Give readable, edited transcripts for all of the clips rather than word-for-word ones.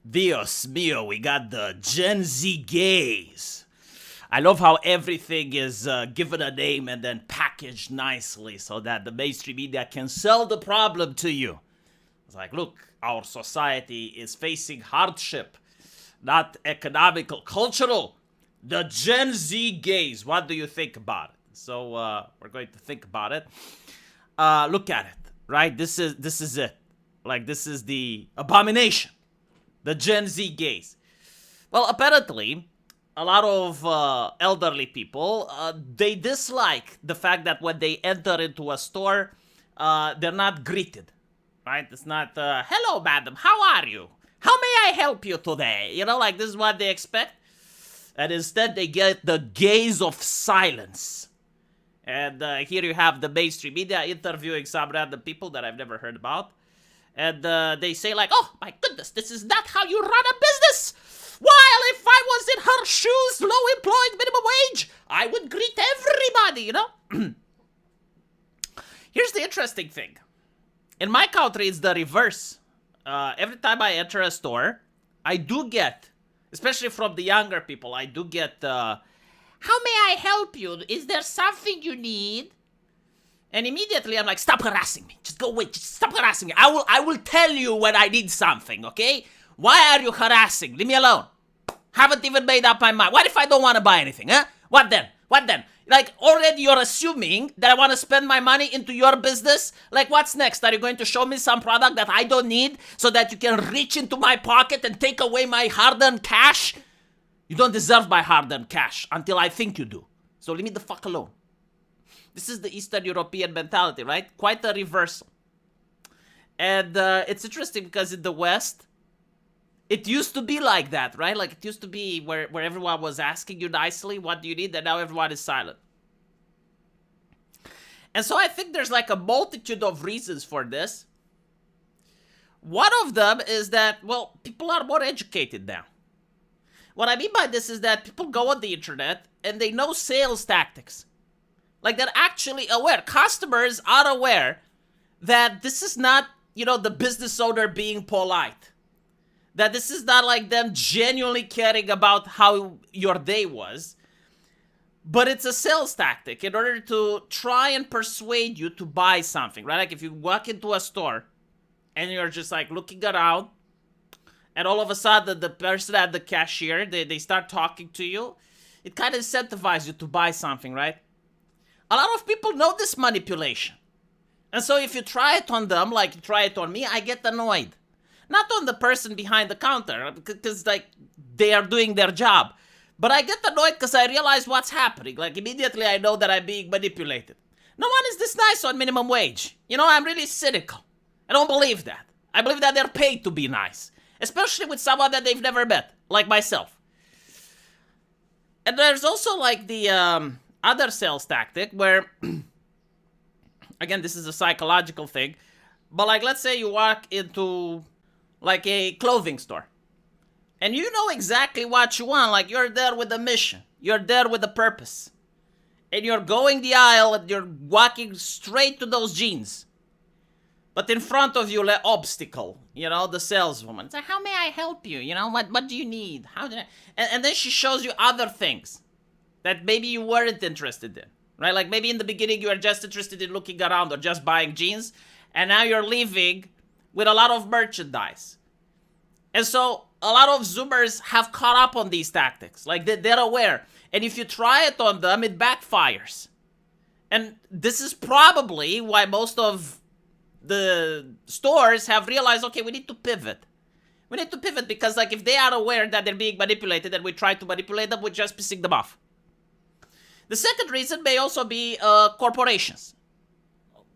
Dios mío, we got the Gen Z gays. I love how everything is given a name and then packaged nicely so that the mainstream media can sell the problem to you. It's like, look, our society is facing hardship, not economical, cultural. The Gen Z gays, what do you think about it? So we're going to think about it. Look at it, right? This is it. Like, this is the abomination. The Gen Z gays. Well, apparently, a lot of elderly people, they dislike the fact that when they enter into a store, they're not greeted, right? It's not, hello, madam, how are you? How may I help you today? You know, like, this is what they expect. And instead, they get the gaze of silence. And here you have the mainstream media interviewing some random people that I've never heard about. And they say like, oh my goodness, this is not how you run a business. While if I was in her shoes, low employed, minimum wage, I would greet everybody, you know? Here's the interesting thing. In my country, it's the reverse. Every time I enter a store, I do get, especially from the younger people, I do get, how may I help you? Is there something you need? And immediately I'm like, stop harassing me. Just go away. Just stop harassing me. I will tell you when I need something, okay? Why are you harassing? Leave me alone. Haven't even made up my mind. What if I don't want to buy anything, huh? What then? What then? Like, already you're assuming that I want to spend my money into your business? Like, what's next? Are you going to show me some product that I don't need so that you can reach into my pocket and take away my hard-earned cash? You don't deserve my hard-earned cash until I think you do. So leave me the fuck alone. This is the Eastern European mentality, right? Quite a reversal. And it's interesting because in the West, it used to be like that, right? Like, it used to be where everyone was asking you nicely, what do you need? And now everyone is silent. And so I think there's like a multitude of reasons for this. One of them is that, well, people are more educated now. What I mean by this is that people go on the internet and they know sales tactics. Like, they're actually aware. Customers are aware that this is not, you know, the business owner being polite. That this is not like them genuinely caring about how your day was. But it's a sales tactic in order to try and persuade you to buy something, right? Like, if you walk into a store and you're just like looking around, and all of a sudden the person at the cashier, they start talking to you, it kind of incentivizes you to buy something, right? A lot of people know this manipulation. And so if you try it on them, like you try it on me, I get annoyed. Not on the person behind the counter, because, like, they are doing their job. But I get annoyed because I realize what's happening. Like, immediately I know that I'm being manipulated. No one is this nice on minimum wage. You know, I'm really cynical. I don't believe that. I believe that they're paid to be nice. Especially with someone that they've never met, like myself. And there's also, like, the other sales tactic where, again, this is a psychological thing, but, like, let's say you walk into, like, a clothing store, and you know exactly what you want. Like, you're there with a mission, you're there with a purpose, and you're going the aisle and you're walking straight to those jeans, but in front of you, the obstacle, you know, the saleswoman. So, how may I help you? You know, what do you need? How do I... and then she shows you other things that maybe you weren't interested in, right? Like, maybe in the beginning you were just interested in looking around or just buying jeans, and now you're leaving with a lot of merchandise. And so a lot of Zoomers have caught up on these tactics. Like, they're aware. And if you try it on them, it backfires. And this is probably why most of the stores have realized, okay, we need to pivot. We need to pivot because, like, if they are aware that they're being manipulated and we try to manipulate them, we're just pissing them off. The second reason may also be corporations.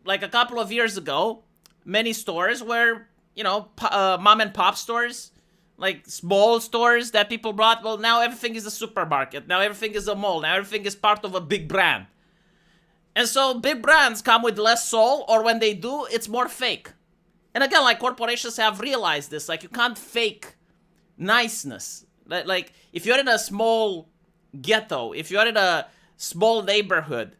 Like, a couple of years ago, many stores were, you know, mom and pop stores, like small stores that people brought. Well, now everything is a supermarket. Now everything is a mall. Now everything is part of a big brand. And so big brands come with less soul, or when they do, it's more fake. And again, like, corporations have realized this. Like, you can't fake niceness. Like, if you're in a small ghetto, if you're in a small neighborhood,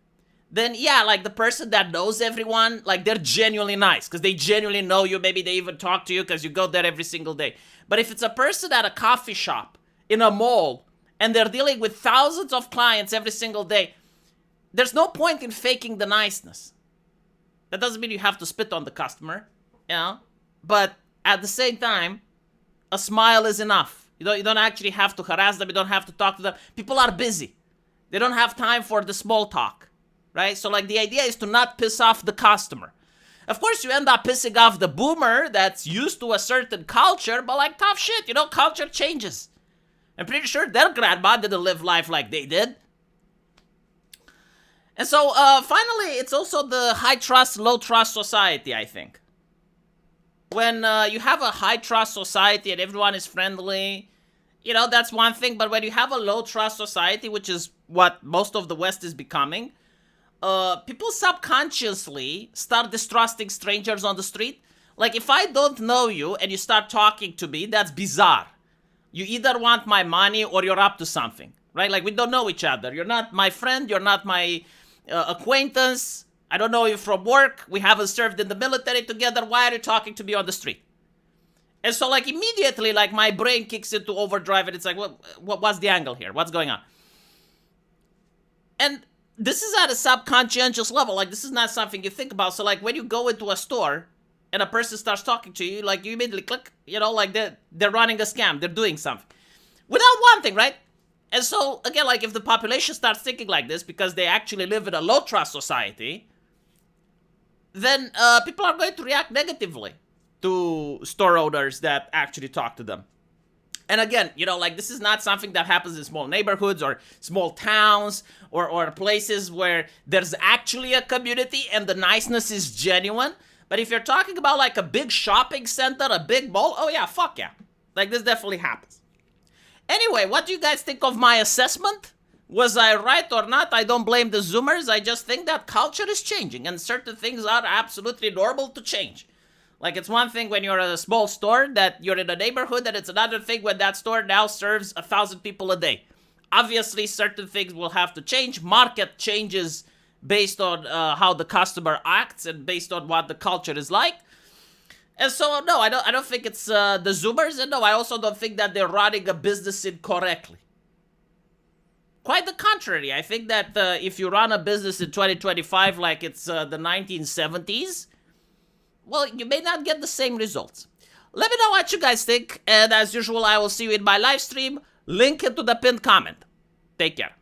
then yeah, like the person that knows everyone, like they're genuinely nice because they genuinely know you. Maybe they even talk to you because you go there every single day. But if it's a person at a coffee shop, in a mall, and they're dealing with thousands of clients every single day, there's no point in faking the niceness. That doesn't mean you have to spit on the customer, you know? But at the same time, a smile is enough. You don't actually have to harass them. You don't have to talk to them. People are busy. They don't have time for the small talk, right? So like the idea is to not piss off the customer. Of course, you end up pissing off the boomer that's used to a certain culture, but like tough shit, you know, culture changes. I'm pretty sure their grandma didn't live life like they did. And so finally, it's also the high trust, low trust society, I think. When you have a high trust society and everyone is friendly, you know, that's one thing. But when you have a low trust society, which is what most of the West is becoming, people subconsciously start distrusting strangers on the street. Like if I don't know you and you start talking to me, that's bizarre. You either want my money or you're up to something, right? Like we don't know each other. You're not my friend. You're not my acquaintance. I don't know you from work. We haven't served in the military together. Why are you talking to me on the street? And so like immediately, like my brain kicks into overdrive and it's like, what's the angle here? What's going on? And this is at a subconscious level. Like this is not something you think about. So like when you go into a store and a person starts talking to you, like you immediately click, you know, like they're running a scam. They're doing something without wanting, right? And so, again, like if the population starts thinking like this because they actually live in a low trust society, then people are going to react negatively to store owners that actually talk to them. And again, you know, like this is not something that happens in small neighborhoods or small towns or places where there's actually a community and the niceness is genuine. But if you're talking about like a big shopping center, a big mall, oh yeah, fuck yeah. Like this definitely happens. Anyway, what do you guys think of my assessment? Was I right or not? I don't blame the Zoomers. I just think that culture is changing and certain things are absolutely normal to change. Like it's one thing when you're at a small store that you're in a neighborhood, and it's another thing when that store now serves 1,000 people a day. Obviously, certain things will have to change. Market changes based on how the customer acts and based on what the culture is like. And so, no, I don't think it's the Zoomers, and no, I also don't think that they're running a business incorrectly. Quite the contrary. I think that if you run a business in 2025 like it's the 1970s, well, you may not get the same results. Let me know what you guys think, and as usual, I will see you in my live stream. Link into the pinned comment. Take care.